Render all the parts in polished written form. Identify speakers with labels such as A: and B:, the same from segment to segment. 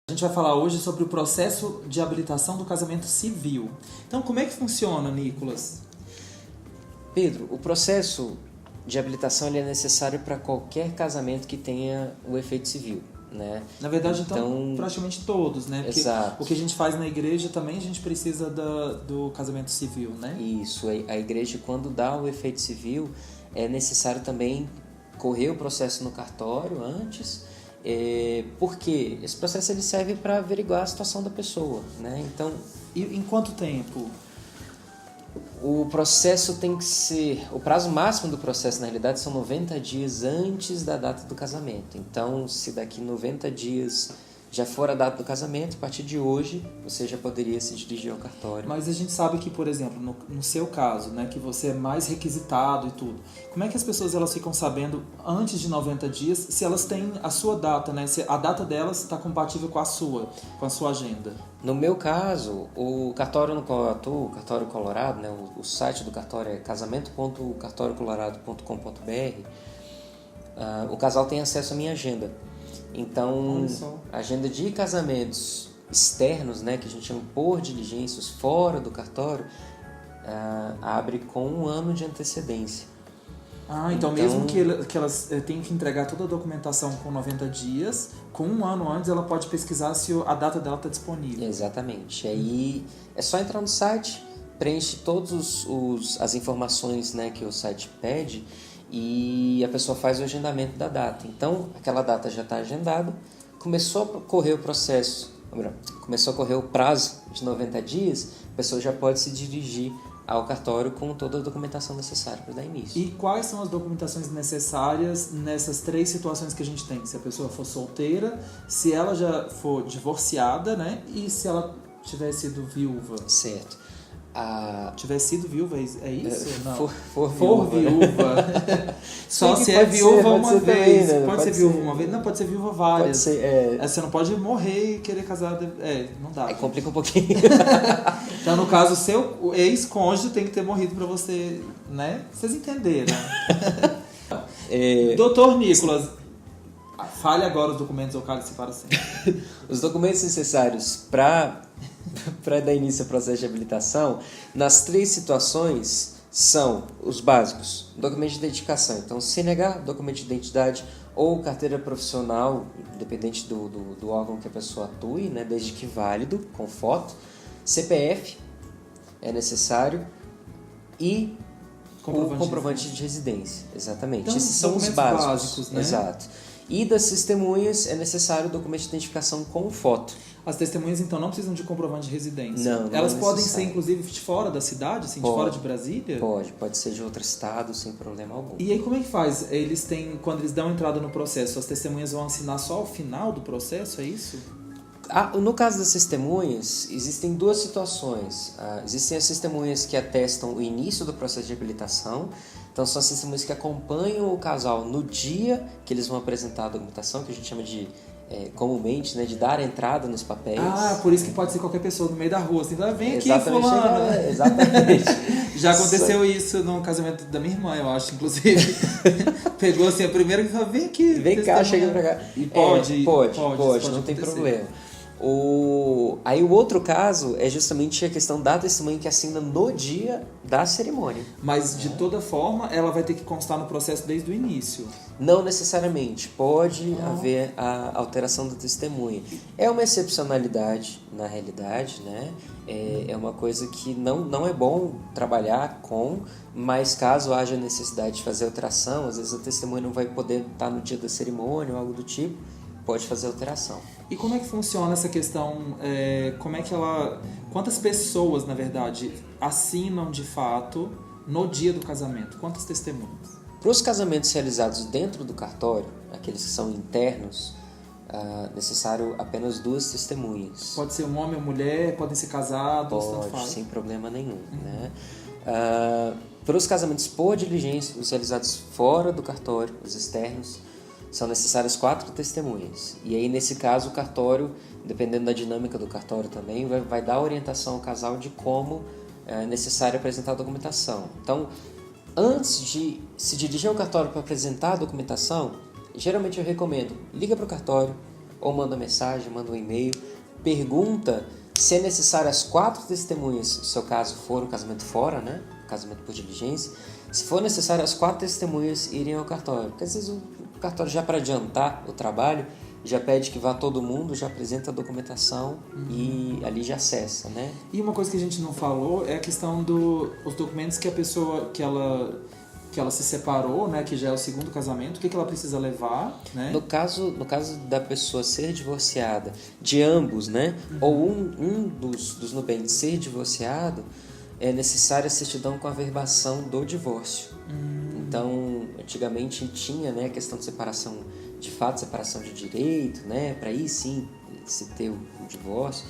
A: A gente vai falar hoje sobre o processo de habilitação do casamento civil. Então, como é que funciona, Nicolas?
B: Pedro, o processo de habilitação ele é necessário para qualquer casamento que tenha o efeito civil, né?
A: Na verdade, então praticamente todos, né? Porque
B: exato.
A: o que a gente faz na igreja também a gente precisa do casamento civil, né?
B: Isso, a igreja quando dá o efeito civil é necessário também correr o processo no cartório antes, porque esse processo ele serve para averiguar a situação da pessoa, né? Então,
A: E em quanto tempo?
B: o processo tem que ser... O prazo máximo do processo, na realidade, são 90 dias antes da data do casamento. Então, se daqui 90 dias já for a data do casamento, a partir de hoje, você já poderia se dirigir ao cartório.
A: Mas a gente sabe que, por exemplo, no seu caso, né, que você é mais requisitado e tudo, como é que as pessoas elas ficam sabendo antes de 90 dias se elas têm a sua data, né? Se a data delas está compatível com a sua agenda?
B: No meu caso, o cartório no qual eu atuo, o Cartório Colorado, né, o site do cartório é casamento.cartoriocolorado.com.br, o casal tem acesso à minha agenda. Então, a agenda de casamentos externos, né, que a gente chama por diligências, fora do cartório, abre com 1 ano de antecedência.
A: Então mesmo que elas tenham que entregar toda a documentação com 90 dias, com 1 ano antes ela pode pesquisar se a data dela está disponível.
B: Exatamente. Aí é só entrar no site, preenche todas as informações, né, que o site pede e a pessoa faz o agendamento da data. Então, aquela data já está agendada, começou a correr o processo, começou a correr o prazo de 90 dias, a pessoa já pode se dirigir ao cartório com toda a documentação necessária para dar início.
A: E quais são as documentações necessárias nessas 3 situações que a gente tem? Se a pessoa for solteira, se ela já for divorciada, né? E se ela tiver sido viúva.
B: Certo.
A: Tiver sido viúva, é isso? Não.
B: For
A: viúva. Só
B: Sim,
A: se é viúva uma vez.
B: Também, né?
A: Pode ser viúva uma vez? Não, pode ser viúva várias.
B: Pode ser,
A: Você não pode morrer e querer casar. Não dá.
B: Complica um pouquinho.
A: Então, no caso, seu ex-cônjuge tem que ter morrido pra você, né? Vocês entenderam. Doutor Nicolas, fale agora os documentos ou cale-se para sempre.
B: Os documentos necessários para dar início ao processo de habilitação, nas 3 situações, são os básicos. Documento de identificação, então CNH, documento de identidade ou carteira profissional, independente do órgão que a pessoa atue, né, desde que válido, com foto. CPF é necessário e o comprovante de residência. Exatamente.
A: Então,
B: esses são os básicos,
A: né?
B: Exato. E das testemunhas é necessário o documento de identificação com foto.
A: As testemunhas, então, não precisam de comprovante de residência?
B: Não
A: Elas
B: é
A: podem ser, inclusive, de fora da cidade, assim, de fora de Brasília?
B: Pode ser de outro estado, sem problema algum.
A: E aí, como é que faz? Quando eles dão entrada no processo, as testemunhas vão assinar só ao final do processo, é isso?
B: No caso das testemunhas, existem 2 situações. Existem as testemunhas que atestam o início do processo de habilitação. Então, são as testemunhas que acompanham o casal no dia que eles vão apresentar a documentação, que a gente chama de, comumente, né, de dar entrada nos papéis.
A: Por isso que pode ser qualquer pessoa no meio da rua. Assim, vem aqui, fulano.
B: Exatamente.
A: Já aconteceu isso no casamento da minha irmã, eu acho, inclusive. Pegou assim a primeira que falou, vem aqui.
B: Vem cá, chega pra cá.
A: E pode,
B: não tem problema. Aí o outro caso é justamente a questão da testemunha que assina no dia da cerimônia.
A: Mas de toda forma, ela vai ter que constar no processo desde o início.
B: Não necessariamente, pode haver a alteração da testemunha. É uma excepcionalidade na realidade, né? É uma coisa que não é bom trabalhar com, mas caso haja necessidade de fazer alteração, às vezes a testemunha não vai poder estar no dia da cerimônia ou algo do tipo, pode fazer alteração.
A: E como é que funciona essa questão, quantas pessoas, na verdade, assinam de fato no dia do casamento? Quantas testemunhas?
B: Para os casamentos realizados dentro do cartório, aqueles que são internos, necessário apenas 2 testemunhas.
A: Pode ser um homem ou mulher, podem ser casados, tanto faz.
B: Pode, sem problema nenhum. Né? Para os casamentos por diligência, os realizados fora do cartório, os externos, são necessárias 4 testemunhas. E aí, nesse caso, o cartório, dependendo da dinâmica do cartório também, vai dar orientação ao casal de como é necessário apresentar a documentação. Então, antes de se dirigir ao cartório para apresentar a documentação, geralmente eu recomendo, liga para o cartório, ou manda mensagem, manda um e-mail, pergunta se é necessário as 4 testemunhas, se o seu caso for um casamento fora, né? Casamento por diligência, se for necessário as 4 testemunhas irem ao cartório. Porque às vezes o cartório, já para adiantar o trabalho, já pede que vá todo mundo, já apresenta a documentação e ali já acessa, né?
A: E uma coisa que a gente não falou é a questão dos documentos que a pessoa, que ela se separou, né, que já é o segundo casamento, o que ela precisa levar, né?
B: No caso da pessoa ser divorciada, de ambos, né? Ou um dos nubentes ser divorciado, é necessária a certidão com a averbação do divórcio. Então, antigamente tinha, né, a questão de separação de fato, separação de direito, né? Para aí sim se ter o divórcio.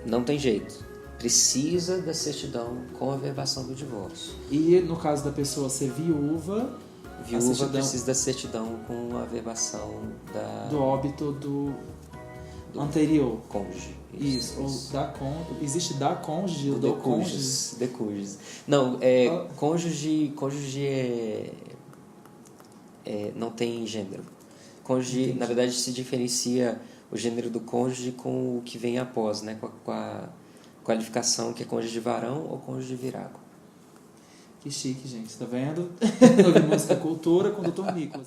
B: Não tem jeito. Precisa da certidão com a averbação do divórcio.
A: E no caso da pessoa ser viúva,
B: Precisa da certidão com a averbação
A: do óbito do anterior.
B: Cônjuge.
A: Isso. Ou existe da cônjuge ou
B: do
A: cônjuge?
B: De cônjuges. Não, cônjuge não tem gênero. Cônjuge, entendi. Na verdade, se diferencia o gênero do cônjuge com o que vem após, né? Com a qualificação que é cônjuge de varão ou cônjuge de virago.
A: Que chique, gente. Tá vendo? Ouvimos música cultura com o Dr. Nicolas.